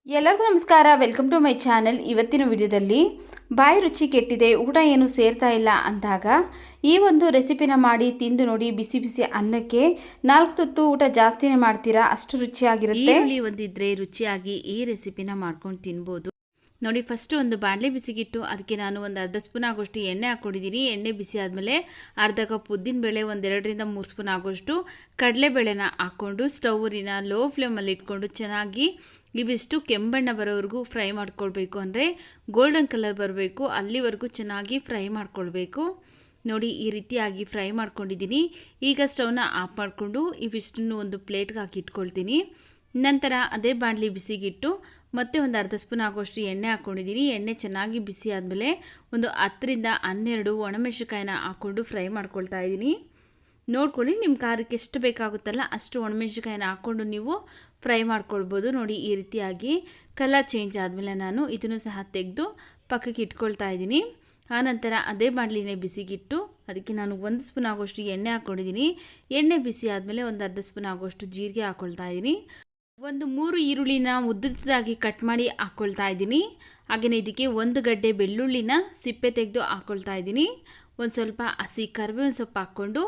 ಎಲ್ಲರಿಗೂ ನಮಸ್ಕಾರ. Welcome to my channel. ಇವತ್ತಿನ ವಿಡಿಯೋದಲ್ಲಿ ಬಾಯಿ ರುಚಿ ಕೆಟ್ಟಿದೆ, ಊಟ ಏನು ಸೇರ್ತಾ ಇಲ್ಲ ಅಂದಾಗ ಈ ಒಂದು ರೆಸಿಪಿನ ಮಾಡಿ ತಿಂದು ನೋಡಿ. ಬಿಸಿ ಬಿಸಿ ಅನ್ನಕ್ಕೆ 4 ತುತ್ತು ಊಟ ಜಾಸ್ತಿನೇ ಮಾಡ್ತೀರಾ, ಅಷ್ಟು ರುಚಿಯಾಗಿರುತ್ತೆ. ಈರುಳ್ಳಿ ಒಂದಿದ್ರೆ ರುಚಿಯಾಗಿ ಈ ರೆಸಿಪಿನ ಮಾಡ್ಕೊಂಡು ತಿನ್ಬೋದು ನೋಡಿ. ಫಸ್ಟು ಒಂದು ಬಾಣಲೆ ಬಿಸಿಗಿಟ್ಟು ಅದಕ್ಕೆ ನಾನು ಒಂದು ಅರ್ಧ ಸ್ಪೂನ್ ಆಗೋಷ್ಟು ಎಣ್ಣೆ ಹಾಕ್ಕೊಂಡಿದ್ದೀನಿ. ಎಣ್ಣೆ ಬಿಸಿ ಆದಮೇಲೆ ಅರ್ಧ ಕಪ್ ಉದ್ದಿನಬೇಳೆ, 1 2ರಿಂದ 3 ಸ್ಪೂನ್ ಆಗೋಷ್ಟು ಕಡಲೆಬೇಳೆನ ಹಾಕ್ಕೊಂಡು ಸ್ಟವ್ನ ಲೋ ಫ್ಲೇಮಲ್ಲಿ ಇಟ್ಕೊಂಡು ಚೆನ್ನಾಗಿ ಇವಿಷ್ಟು ಕೆಂಬಣ್ಣ ಬರೋವರೆಗೂ ಫ್ರೈ ಮಾಡ್ಕೊಳ್ಬೇಕು. ಅಂದರೆ ಗೋಲ್ಡನ್ ಕಲರ್ ಬರಬೇಕು, ಅಲ್ಲಿವರೆಗೂ ಚೆನ್ನಾಗಿ ಫ್ರೈ ಮಾಡ್ಕೊಳ್ಬೇಕು ನೋಡಿ. ಈ ರೀತಿಯಾಗಿ ಫ್ರೈ ಮಾಡ್ಕೊಂಡಿದ್ದೀನಿ. ಈಗ ಸ್ಟವ್ನ ಆಫ್ ಮಾಡಿಕೊಂಡು ಇವಿಷ್ಟನ್ನು ಒಂದು ಪ್ಲೇಟ್ಗೆ ಹಾಕಿ ಇಟ್ಕೊಳ್ತೀನಿ. ನಂತರ ಅದೇ ಬಾಣಲಿ ಬಿಸಿಗಿಟ್ಟು ಮತ್ತೆ ಒಂದು ಅರ್ಧ ಸ್ಪೂನ್ ಆಗೋಷ್ಟು ಎಣ್ಣೆ ಹಾಕ್ಕೊಂಡಿದ್ದೀನಿ. ಎಣ್ಣೆ ಚೆನ್ನಾಗಿ ಬಿಸಿ ಆದಮೇಲೆ ಒಂದು 10ರಿಂದ 12 ಒಣಮೆಣಸಿನಕಾಯಿನ ಹಾಕ್ಕೊಂಡು ಫ್ರೈ ಮಾಡ್ಕೊಳ್ತಾ ಇದ್ದೀನಿ. ನೋಡ್ಕೊಳ್ಳಿ, ನಿಮ್ಮ ಖಾರಕ್ಕೆ ಎಷ್ಟು ಬೇಕಾಗುತ್ತಲ್ಲ ಅಷ್ಟು ಒಣಮೆಣಸಿನಕಾಯಿನ ಹಾಕ್ಕೊಂಡು ನೀವು ಫ್ರೈ ಮಾಡ್ಕೊಳ್ಬೋದು ನೋಡಿ. ಈ ರೀತಿಯಾಗಿ ಕಲರ್ ಚೇಂಜ್ ಆದಮೇಲೆ ನಾನು ಇದನ್ನು ಸಹ ತೆಗೆದು ಪಕ್ಕಕ್ಕೆ ಇಟ್ಕೊಳ್ತಾ ಇದ್ದೀನಿ. ಆನಂತರ ಅದೇ ಬಾಣಲಿನೇ ಬಿಸಿಗಿಟ್ಟು ಅದಕ್ಕೆ ನಾನು 1 ಸ್ಪೂನ್ ಆಗೋಷ್ಟು ಎಣ್ಣೆ ಹಾಕ್ಕೊಂಡಿದ್ದೀನಿ. ಎಣ್ಣೆ ಬಿಸಿ ಆದಮೇಲೆ ಒಂದು ಅರ್ಧ ಸ್ಪೂನ್ ಆಗೋಷ್ಟು ಜೀರಿಗೆ ಹಾಕ್ಕೊಳ್ತಾ ಇದ್ದೀನಿ. ಒಂದು 3 ಈರುಳ್ಳಿನ ಉದ್ದುದಾಗಿ ಕಟ್ ಮಾಡಿ ಹಾಕ್ಕೊಳ್ತಾ ಇದ್ದೀನಿ. ಹಾಗೆಯೇ ಇದಕ್ಕೆ 1 ಗಡ್ಡೆ ಬೆಳ್ಳುಳ್ಳಿನ ಸಿಪ್ಪೆ ತೆಗೆದು ಹಾಕ್ಕೊಳ್ತಾ ಇದ್ದೀನಿ. ಒಂದು ಸ್ವಲ್ಪ ಹಸಿ ಕರಿಬೇವಿನ ಸೊಪ್ಪು ಹಾಕ್ಕೊಂಡು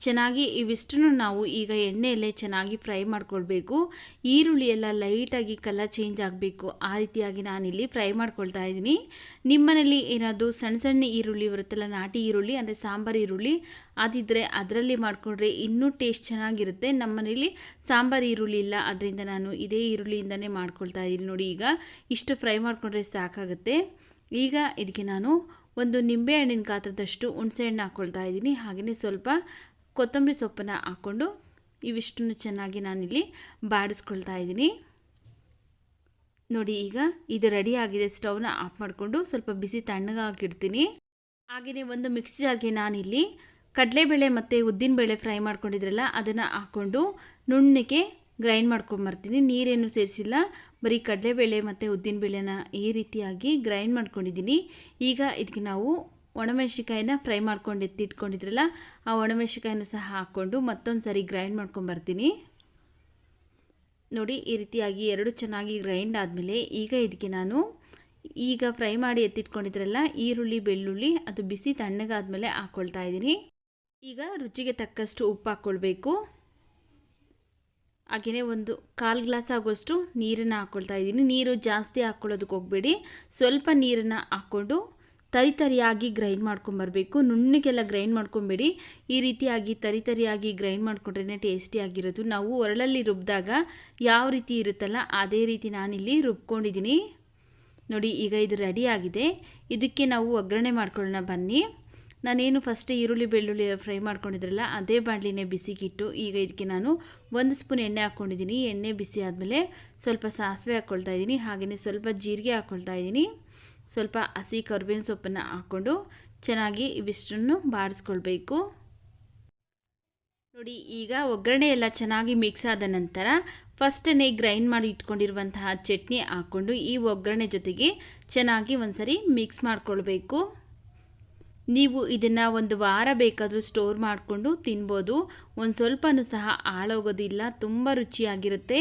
ಚೆನ್ನಾಗಿ ಇವಿಷ್ಟನ್ನು ನಾವು ಈಗ ಎಣ್ಣೆಯಲ್ಲೇ ಚೆನ್ನಾಗಿ ಫ್ರೈ ಮಾಡ್ಕೊಳ್ಬೇಕು. ಈರುಳ್ಳಿ ಎಲ್ಲ ಲೈಟಾಗಿ ಕಲರ್ ಚೇಂಜ್ ಆಗಬೇಕು, ಆ ರೀತಿಯಾಗಿ ನಾನಿಲ್ಲಿ ಫ್ರೈ ಮಾಡ್ಕೊಳ್ತಾ ಇದ್ದೀನಿ. ನಿಮ್ಮನೇಲಿ ಏನಾದರೂ ಸಣ್ಣ ಸಣ್ಣ ಈರುಳ್ಳಿ ಬರುತ್ತಲ್ಲ, ನಾಟಿ ಈರುಳ್ಳಿ ಅಂದರೆ ಸಾಂಬಾರು ಈರುಳ್ಳಿ, ಅದಿದ್ದರೆ ಅದರಲ್ಲಿ ಮಾಡಿಕೊಂಡ್ರೆ ಇನ್ನೂ ಟೇಸ್ಟ್ ಚೆನ್ನಾಗಿರುತ್ತೆ. ನಮ್ಮನೇಲಿ ಸಾಂಬಾರು ಈರುಳ್ಳಿ ಇಲ್ಲ, ಅದರಿಂದ ನಾನು ಇದೇ ಈರುಳ್ಳಿಯಿಂದನೇ ಮಾಡ್ಕೊಳ್ತಾ ಇದ್ದೀನಿ ನೋಡಿ. ಈಗ ಇಷ್ಟು ಫ್ರೈ ಮಾಡಿಕೊಂಡ್ರೆ ಸಾಕಾಗುತ್ತೆ. ಈಗ ಇದಕ್ಕೆ ನಾನು ಒಂದು ನಿಂಬೆಹಣ್ಣಿನ ಗಾತ್ರದಷ್ಟು ಹುಣಸೆಹಣ್ಣು ಹಾಕ್ಕೊಳ್ತಾ ಇದ್ದೀನಿ. ಹಾಗೆಯೇ ಸ್ವಲ್ಪ ಕೊತ್ತಂಬರಿ ಸೊಪ್ಪನ್ನು ಹಾಕ್ಕೊಂಡು ಇವಿಷ್ಟನ್ನು ಚೆನ್ನಾಗಿ ನಾನಿಲ್ಲಿ ಬಾಡಿಸ್ಕೊಳ್ತಾ ಇದ್ದೀನಿ ನೋಡಿ. ಈಗ ಇದು ರೆಡಿ ಆಗಿದೆ. ಸ್ಟವ್ನ ಆಫ್ ಮಾಡಿಕೊಂಡು ಸ್ವಲ್ಪ ಬಿಸಿ ತಣ್ಣಗಾಕಿಡ್ತೀನಿ. ಹಾಗೆಯೇ ಒಂದು ಮಿಕ್ಸಿ ಜಾರ್ಗೆ ನಾನಿಲ್ಲಿ ಕಡಲೆಬೇಳೆ ಮತ್ತು ಉದ್ದಿನಬೇಳೆ ಫ್ರೈ ಮಾಡ್ಕೊಂಡಿದ್ರಲ್ಲ ಅದನ್ನು ಹಾಕ್ಕೊಂಡು ನುಣ್ಣಗೆ ಗ್ರೈಂಡ್ ಮಾಡ್ಕೊಂಬರ್ತೀನಿ. ನೀರೇನು ಸೇರಿಸಿಲ್ಲ, ಬರೀ ಕಡಲೆಬೇಳೆ ಮತ್ತು ಉದ್ದಿನಬೇಳೆನ ಈ ರೀತಿಯಾಗಿ ಗ್ರೈಂಡ್ ಮಾಡ್ಕೊಂಡಿದ್ದೀನಿ. ಈಗ ಇದಕ್ಕೆ ನಾವು ಒಣಮೆಣಸಿಕಾಯಿನ ಫ್ರೈ ಮಾಡ್ಕೊಂಡು ಎತ್ತಿಟ್ಕೊಂಡಿದ್ರಲ್ಲ ಆ ಒಣಮೆಣಸಿಕಾಯಿನೂ ಸಹ ಹಾಕ್ಕೊಂಡು ಮತ್ತೊಂದು ಸಾರಿ ಗ್ರೈಂಡ್ ಮಾಡ್ಕೊಂಬರ್ತೀನಿ ನೋಡಿ. ಈ ರೀತಿಯಾಗಿ ಎರಡು ಚೆನ್ನಾಗಿ ಗ್ರೈಂಡ್ ಆದಮೇಲೆ ಈಗ ಇದಕ್ಕೆ ನಾನು ಈಗ ಫ್ರೈ ಮಾಡಿ ಎತ್ತಿಟ್ಕೊಂಡಿದ್ರಲ್ಲ ಈರುಳ್ಳಿ ಬೆಳ್ಳುಳ್ಳಿ ಅದು ಬಿಸಿ ತಣ್ಣಗಾದ್ಮೇಲೆ ಹಾಕ್ಕೊಳ್ತಾ ಇದ್ದೀನಿ. ಈಗ ರುಚಿಗೆ ತಕ್ಕಷ್ಟು ಉಪ್ಪು ಹಾಕ್ಕೊಳ್ಬೇಕು. ಹಾಗೆಯೇ ಒಂದು 1/4 ಗ್ಲಾಸ್ ಆಗೋಷ್ಟು ನೀರನ್ನು ಹಾಕ್ಕೊಳ್ತಾ ಇದ್ದೀನಿ. ನೀರು ಜಾಸ್ತಿ ಹಾಕ್ಕೊಳ್ಳೋದಕ್ಕೆ ಹೋಗಬೇಡಿ, ಸ್ವಲ್ಪ ನೀರನ್ನು ಹಾಕ್ಕೊಂಡು ತರಿಯಾಗಿ ಗ್ರೈಂಡ್ ಮಾಡ್ಕೊಂಬರ್ಬೇಕು. ನುಣ್ಣಗೆಲ್ಲ ಗ್ರೈಂಡ್ ಮಾಡ್ಕೊಬೇಡಿ, ಈ ರೀತಿಯಾಗಿ ತರಿಯಾಗಿ ಗ್ರೈಂಡ್ ಮಾಡ್ಕೊಂಡ್ರೇ ಟೇಸ್ಟಿಯಾಗಿರೋದು. ನಾವು ಒರಳಲ್ಲಿ ರುಬ್ಬಿದಾಗ ಯಾವ ರೀತಿ ಇರುತ್ತಲ್ಲ ಅದೇ ರೀತಿ ನಾನಿಲ್ಲಿ ರುಬ್ಕೊಂಡಿದ್ದೀನಿ ನೋಡಿ. ಈಗ ಇದು ರೆಡಿ ಆಗಿದೆ. ಇದಕ್ಕೆ ನಾವು ಒಗ್ಗರಣೆ ಮಾಡ್ಕೊಳ್ಳೋಣ ಬನ್ನಿ. ನಾನೇನು ಫಸ್ಟ್ ಈರುಳ್ಳಿ ಬೆಳ್ಳುಳ್ಳಿ ಫ್ರೈ ಮಾಡ್ಕೊಂಡಿದ್ರಲ್ಲ ಅದೇ ಬಾಣಲಿನೇ ಬಿಸಿಗಿಟ್ಟು ಈಗ ಇದಕ್ಕೆ ನಾನು 1 ಸ್ಪೂನ್ ಎಣ್ಣೆ ಹಾಕ್ಕೊಂಡಿದ್ದೀನಿ. ಎಣ್ಣೆ ಬಿಸಿ ಆದಮೇಲೆ ಸ್ವಲ್ಪ ಸಾಸಿವೆ ಹಾಕ್ಕೊಳ್ತಾ ಇದ್ದೀನಿ. ಹಾಗೆಯೇ ಸ್ವಲ್ಪ ಜೀರಿಗೆ ಹಾಕ್ಕೊಳ್ತಾ ಇದ್ದೀನಿ. ಸ್ವಲ್ಪ ಹಸಿ ಕರಿಬೇವಿನ ಸೊಪ್ಪನ್ನು ಹಾಕ್ಕೊಂಡು ಚೆನ್ನಾಗಿ ಇವಿಷ್ಟನ್ನು ಬಾಡಿಸ್ಕೊಳ್ಬೇಕು ನೋಡಿ. ಈಗ ಒಗ್ಗರಣೆ ಎಲ್ಲ ಚೆನ್ನಾಗಿ ಮಿಕ್ಸ್ ಆದ ನಂತರ ಫಸ್ಟೇ ಗ್ರೈಂಡ್ ಮಾಡಿ ಇಟ್ಕೊಂಡಿರುವಂತಹ ಚಟ್ನಿ ಹಾಕ್ಕೊಂಡು ಈ ಒಗ್ಗರಣೆ ಜೊತೆಗೆ ಚೆನ್ನಾಗಿ ಒಂದ್ಸರಿ ಮಿಕ್ಸ್ ಮಾಡ್ಕೊಳ್ಬೇಕು. ನೀವು ಇದನ್ನು 1 ವಾರ ಬೇಕಾದರೂ ಸ್ಟೋರ್ ಮಾಡಿಕೊಂಡು ತಿನ್ಬೋದು. ಒಂದು ಸ್ವಲ್ಪನೂ ಸಹ ಹಾಳಾಗೋದಿಲ್ಲ, ತುಂಬ ರುಚಿಯಾಗಿರುತ್ತೆ.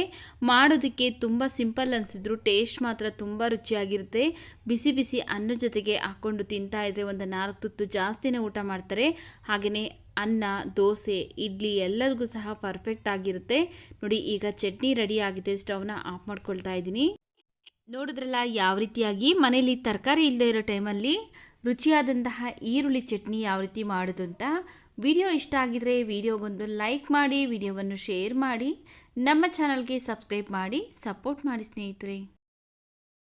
ಮಾಡೋದಕ್ಕೆ ತುಂಬ ಸಿಂಪಲ್ ಅನಿಸಿದ್ರು ಟೇಸ್ಟ್ ಮಾತ್ರ ತುಂಬ ರುಚಿಯಾಗಿರುತ್ತೆ. ಬಿಸಿ ಬಿಸಿ ಅನ್ನ ಜೊತೆಗೆ ಹಾಕ್ಕೊಂಡು ತಿಂತಾಯಿದ್ರೆ ಒಂದು 4 ತುತ್ತು ಜಾಸ್ತಿನೇ ಊಟ ಮಾಡ್ತಾರೆ. ಹಾಗೆಯೇ ಅನ್ನ, ದೋಸೆ, ಇಡ್ಲಿ ಎಲ್ಲರಿಗೂ ಸಹ ಪರ್ಫೆಕ್ಟ್ ಆಗಿರುತ್ತೆ ನೋಡಿ. ಈಗ ಚಟ್ನಿ ರೆಡಿ ಆಗಿದೆ. ಸ್ಟವ್ನ ಆಫ್ ಮಾಡ್ಕೊಳ್ತಾ ಇದ್ದೀನಿ. ನೋಡಿದ್ರಲ್ಲ ಯಾವ ರೀತಿಯಾಗಿ ಮನೇಲಿ ತರಕಾರಿ ಇಲ್ಲದೇ ಇರೋ ಟೈಮಲ್ಲಿ ರುಚಿಯಾದಂತಹ ಈರುಳ್ಳಿ ಚಟ್ನಿ ಯಾವ ರೀತಿ ಮಾಡೋದು ಅಂತ. ವಿಡಿಯೋ ಇಷ್ಟ ಆಗಿದರೆ ವಿಡಿಯೋಗೊಂದು ಲೈಕ್ ಮಾಡಿ, ವಿಡಿಯೋವನ್ನು ಶೇರ್ ಮಾಡಿ, ನಮ್ಮ ಚಾನಲ್ಗೆ ಸಬ್ಸ್ಕ್ರೈಬ್ ಮಾಡಿ ಸಪೋರ್ಟ್ ಮಾಡಿ ಸ್ನೇಹಿತರೆ.